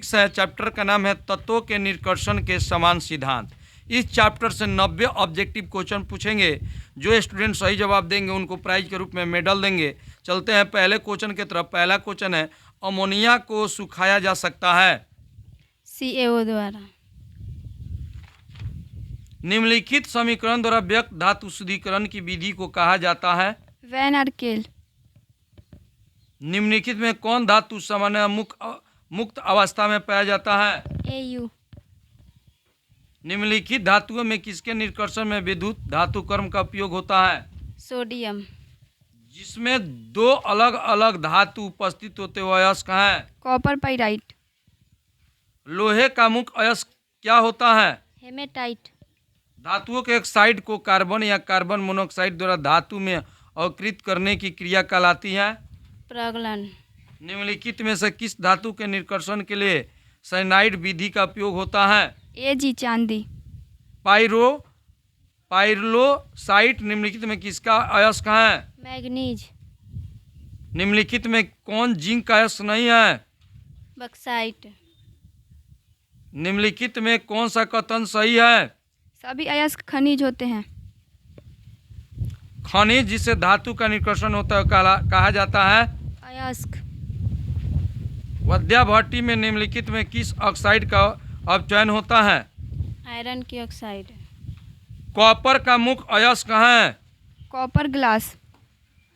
Physics है, chapter का नाम है तत्वों के निष्कर्षण के समान सिद्धांत। इस चैप्टर से 90 ऑब्जेक्टिव क्वेश्चन पूछेंगे। जो स्टूडेंट सही जवाब देंगे उनको प्राइज के रूप में मेडल देंगे। चलते हैं पहले क्वेश्चन की तरफ। पहला क्वेश्चन है, अमोनिया को सुखाया जा सकता है? CaO द्वारा। निम्नलिखित समीकरण द्वारा व्यक्त धातु शुद्धिकरण की विधि को कहा जाता है? वैन आर्केल। निम्नलिखित में कौन धातु सामान्य मुक्त अवस्था में पाया जाता है? AU। निम्नलिखित धातुओं में किसके निष्कर्षण में विद्युत धातु कर्म का उपयोग होता है? सोडियम। जिसमें दो अलग अलग धातु उपस्थित होते हुए अयस्क हैं? Copper pyrite. लोहे का मुख्य अयस्क क्या होता है? हेमेटाइट। धातुओं के एक साइड को कार्बन या कार्बन मोनोऑक्साइड द्वारा धातु में अवकृत करने की क्रिया कहलाती है? प्रगलन। निम्नलिखित में से किस धातु के निष्कर्षण के लिए साइनाइड विधि का उपयोग होता है? AG चांदी। पाइरोलोसाइट निम्नलिखित में किसका अयस्क है? मैग्नीज। निम्नलिखित में कौन जिंक का अयस्क नहीं है? बक्साइट। निम्नलिखित में कौन सा कथन सही है? सभी अयस्क खनिज होते हैं। खनिज जिसे धातु का निष्कर्षण होता है कहा जाता है? अयस्क। विद्या भट्टी में निम्नलिखित में किस ऑक्साइड का अपचयन होता है? आयरन की ऑक्साइड। कॉपर का मुख्य अयस्क है? Copper glass.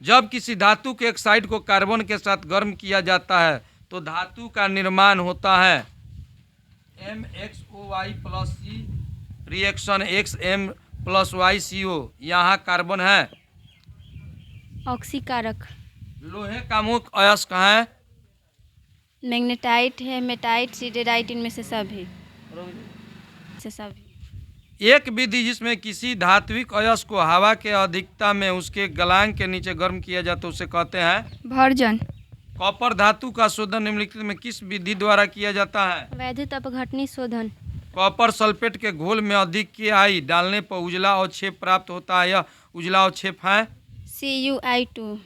जब किसी धातु के एक साइड को कार्बन के साथ गर्म किया जाता है तो धातु का निर्माण होता है? MXOY plus C reaction XM plus YCO। यहाँ कार्बन है। ऑक्सीकारक। लोहे का मुख्य अयस्क है? मैग्नेटाइट, हेमेटाइट, सिडेराइट, इनमें से सभी। एक विधि जिसमें किसी धात्विक अयस्क को हवा के अधिकता में उसके गलांग के नीचे गर्म किया जाता है उसे कहते हैं? भर्जन। कॉपर धातु का शोधन निम्नलिखित में किस विधि द्वारा किया जाता है? वैद्युत अपघटनी शोधन। कॉपर सल्फेट के घोल में अधिक KI डालने पर उजला अवक्षेप प्राप्त होता है। यह उजला अवक्षेप है? CuI2।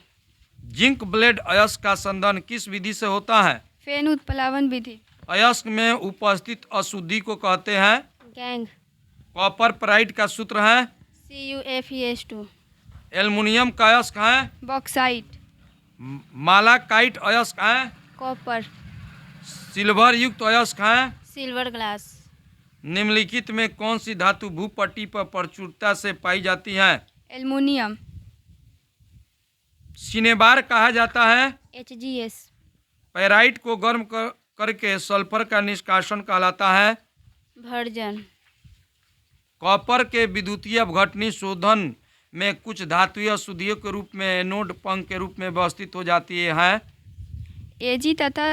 जिंक ब्लेड अयस्क का संदन किस विधि से होता है? फेन उत्प्लावन विधि। अयस्क में उपस्थित अशुद्धि को कहते हैं? गैंग। कॉपर पराइट का सूत्र है? CuFeS2। एल्युमिनियम का अयस्क है? बॉक्साइट। मालाकाइट अयस्क है? कॉपर। सिल्वर युक्त अयस्क है? Silver glass. निम्नलिखित में कौन सी धातु भूपट्टी पर प्रचुरता से पाई जाती है? एल्युमिनियम। सिनेबार कहा जाता है? HGS। पैराइट को गर्म करके सल्फर का निष्कासन कहलाता है? भर्जन। कॉपर के विद्युतीय अपघटनी शोधन में कुछ धातुएं अशुद्धियों के रूप में एनोड पंख के रूप में व्यवस्थित हो जाती है? AG तथा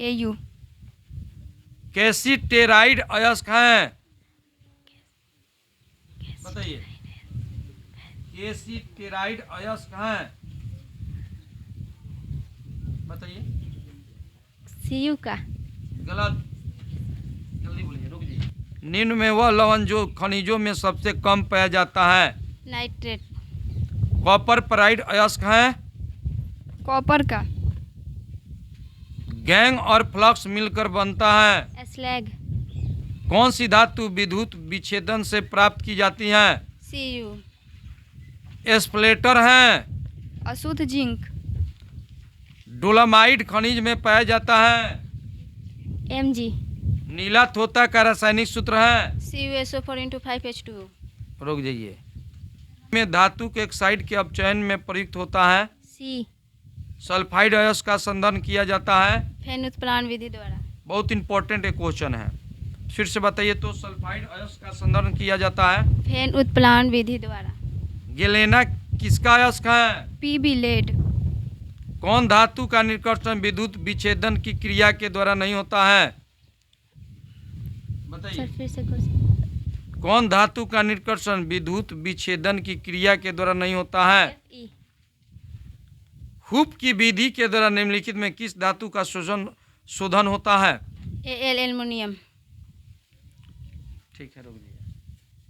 AU। कैसीटेराइड अयस्क है? बताइए। कैसीटेराइड अयस्क है? बताइए। CU का। गलत। जल्दी बोलिए, रुक जाइए। निम्न में वह लवण जो खनिजों में सबसे कम पाया जाता है? नाइट्रेट। कॉपर पराइड अयस्क है? कॉपर का। गैंग और फ्लक्स मिलकर बनता है? स्लैग। कौन सी धातु विद्युत विच्छेदन से प्राप्त की जाती है? Cu। एस्प्लेटर है? अशुद्ध जिंक। डोलामाइट खनिज में पाया जाता है? Mg। नीला तोता का रासायनिक सूत्र है? CuSO4 × 5H2O। रुक जाइए। में धातु के एक साइड के अपचयन में प्रयुक्त होता है? C। सल्फाइड अयस्क का संधारण किया जाता है? फेन उत्प्लावन विधि द्वारा। बहुत इंपॉर्टेंट एक क्वेश्चन है, फिर से बताइए तो। सल्फाइड अयस्क का संधारण किया जाता है? फेन उत्प्लावन विधि द्वारा। गेलेना किसका अयस्क है? PB lead. कौन धातु का निष्कर्षण विद्युत विच्छेदन की क्रिया के द्वारा नहीं होता है? बताइए। फिर से क्वेश्चन। कौन धातु का निष्कर्षण विद्युत विच्छेदन की क्रिया के द्वारा नहीं होता है? Fe। हुप की विधि के द्वारा निम्नलिखित में किस धातु का शोधन होता है? Al aluminium. ठीक है, रुक जाइए।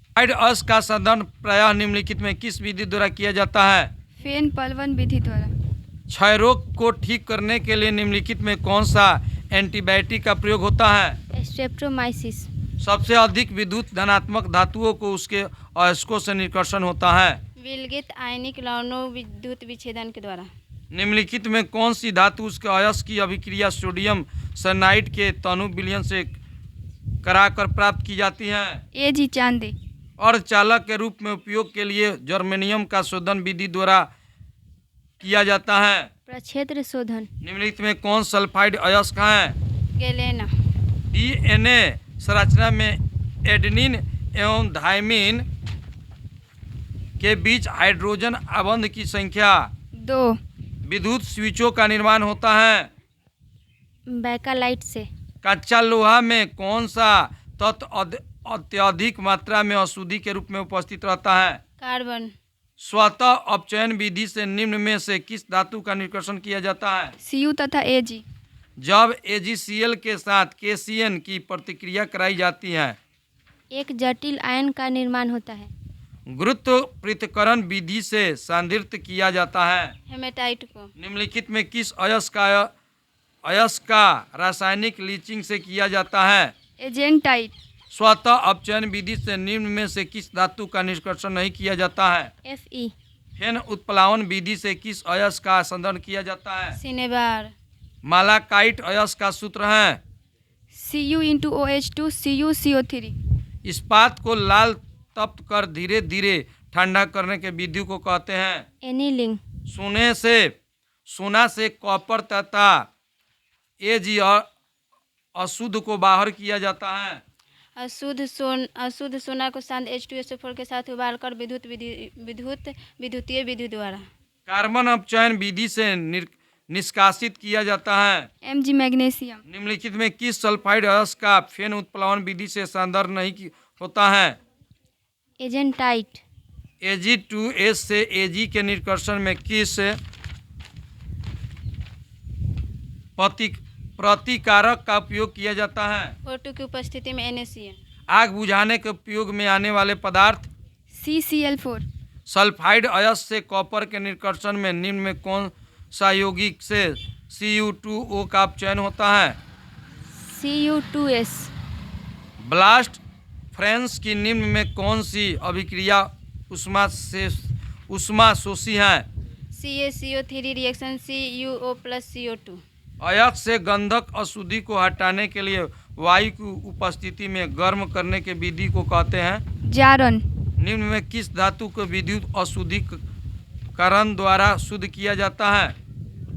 सल्फाइड अयस्क का संधारण प्रायः निम्नलिखित में किस विधि द्वारा किया जाता है? फेन पलवन विधि द्वारा। क्षय रोग को ठीक करने के लिए निम्नलिखित में कौन सा एंटीबायोटिक का प्रयोग होता है? स्ट्रेप्टोमाइसिस। सबसे अधिक विद्युत धनात्मक धातुओं को उसके अयस्कों से निष्कर्षण होता है? विलगित आयनिक लवणों विद्युत विच्छेदन के द्वारा। निम्नलिखित में कौन सी धातु उसके अयस्क की अभिक्रिया सोडियम साइनाइड के तनु विलयन से कराकर प्राप्त की जाती है? Ag चांदी। अर्धचालक के रूप में उपयोग के लिए जर्मेनियम का शोधन विधि द्वारा किया जाता है? प्रक्षेत्र शोधन। निम्नलिखित में कौन सल्फाइड अयस्क है? गैलेना। डीएनए संरचना में एडेनिन एवं थाइमिन के बीच हाइड्रोजन आबंध की संख्या 2। विद्युत स्विचों का निर्माण होता है? बैकालाइट से। कच्चा लोहा में कौन सा तत्व अत्यधिक मात्रा में अशुद्धि के रूप में उपस्थित रहता है? कार्बन। स्वतः अपचयन विधि से निम्न में से किस धातु का निष्कर्षण किया जाता है? Cu तथा Ag। जब AgCl के साथ KCN की प्रतिक्रिया कराई जाती है, एक जटिल आयन का निर्माण होता है। गुरुत्व पृथक्करण विधि से सांद्रित किया जाता है? हेमेटाइट को। निम्नलिखित में किस अयस्क का रासायनिक लीचिंग से किया जाता है? एजेंटाइट। स्वतः अपचयन विधि से निम्न में से किस धातु का निष्कर्षण नहीं किया जाता है? Fe। फेन उत्प्लावन विधि से किस अयस्क का संदर्भ किया जाता है? सिनेबार। मालाकाइट अयस्क का सूत्र है? Cu × OH2 CuCO3। इस्पात को लाल तप्त कर धीरे धीरे ठंडा करने के विधि को कहते हैं? एनीलिंग। सोना से कॉपर तथा Ag अशुद्ध को बाहर किया जाता है? अशुद्ध सोना को शांत H2SO4 के साथ उबालकर विद्युतीय विधि द्वारा। कार्बन अपचयन विधि से निष्कासित किया जाता है? Mg magnesium. निम्नलिखित में किस सल्फाइड अयस्क का फेन उत्प्लावन विधि से संदर्भ नहीं होता है? एजेंटाइट। Ag2S से Ag के निष्कर्षण में किस प्रतिकारक का उपयोग किया जाता है? O2 की उपस्थिति में NaCN। आग बुझाने के उपयोग में आने वाले पदार्थ? CCl4। सल्फाइड अयस्क से कॉपर के निष्कर्षण में निम्न में कौन सा यौगिक से Cu2O का अपचयन होता है? Cu2S। ब्लास्ट फ्रेंस की निम्न में कौन सी अभिक्रिया उष्मा शोषी है? CaCO3 reaction CuO + CO2। अयस्क से गंधक अशुद्धि को हटाने के लिए वायु की उपस्थिति में गर्म करने के विधि को कहते हैं? जारन। निम्न में किस धातु को विद्युत अशुद्धिकरण द्वारा शुद्ध किया जाता है?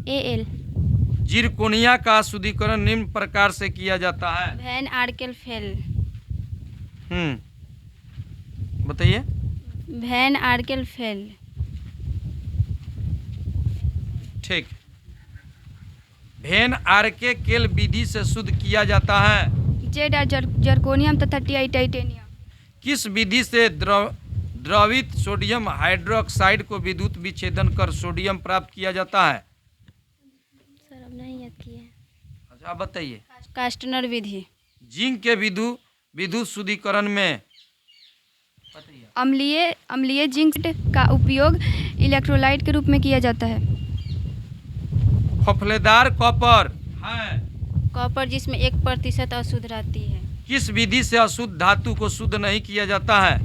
Al। जिरकोनिया का शुद्धिकरण निम्न प्रकार से किया जाता है? Van आर्केल fail. बताइए। Van आर्केल fail. ठीक। वैन आर्केल विधि से शुद्ध किया जाता है? जेड जर्कोनियम तथा Ti टाइटेनियम। किस विधि से द्रवित सोडियम हाइड्रोक्साइड को विद्युत विच्छेदन कर सोडियम प्राप्त किया जाता है? सर अब नहीं याद किए। अच्छा आप बताइए। कास्टनर विधि। जिंक के विद्युत शुद्धिकरण में अम्लीय जिंक का उपयोग इलेक्ट्रोलाइट के रूप में किया जाता है। फफलेदार कॉपर है? कॉपर जिसमें 1% अशुद्ध रहती है। किस विधि से अशुद्ध धातु को शुद्ध नहीं किया जाता है?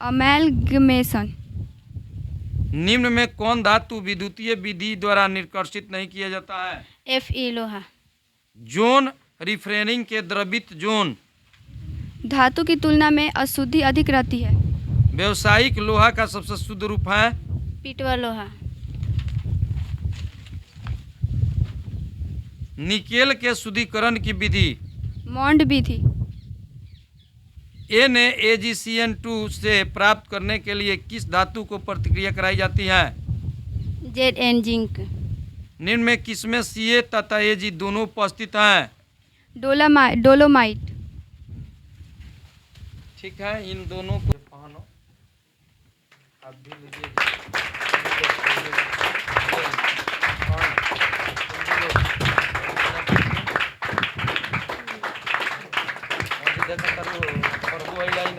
अमैल्गमेशन। निम्न में कौन धातु विद्युतीय विधि द्वारा निष्कर्षित नहीं किया जाता है? Fe लोहा। जोन रिफ्रेनिंग के द्रवित जोन धातु की तुलना में अशुद्धि अधिक रहती है। व्यावसायिक लोहा का सबसे शुद्ध रूप है? पिटवा लोहा। निकेल के शुद्धिकरण की विधि? मॉन्ड विधि। NaAgCN2 से प्राप्त करने के लिए किस धातु को प्रतिक्रिया कराई जाती है? Zn zinc. निम्न में किसमें Ca तथा Ag दोनों उपस्थित हैं? डोलोमाइट। ठीक है, इन दोनों को पहनो। आप भी लीजिए।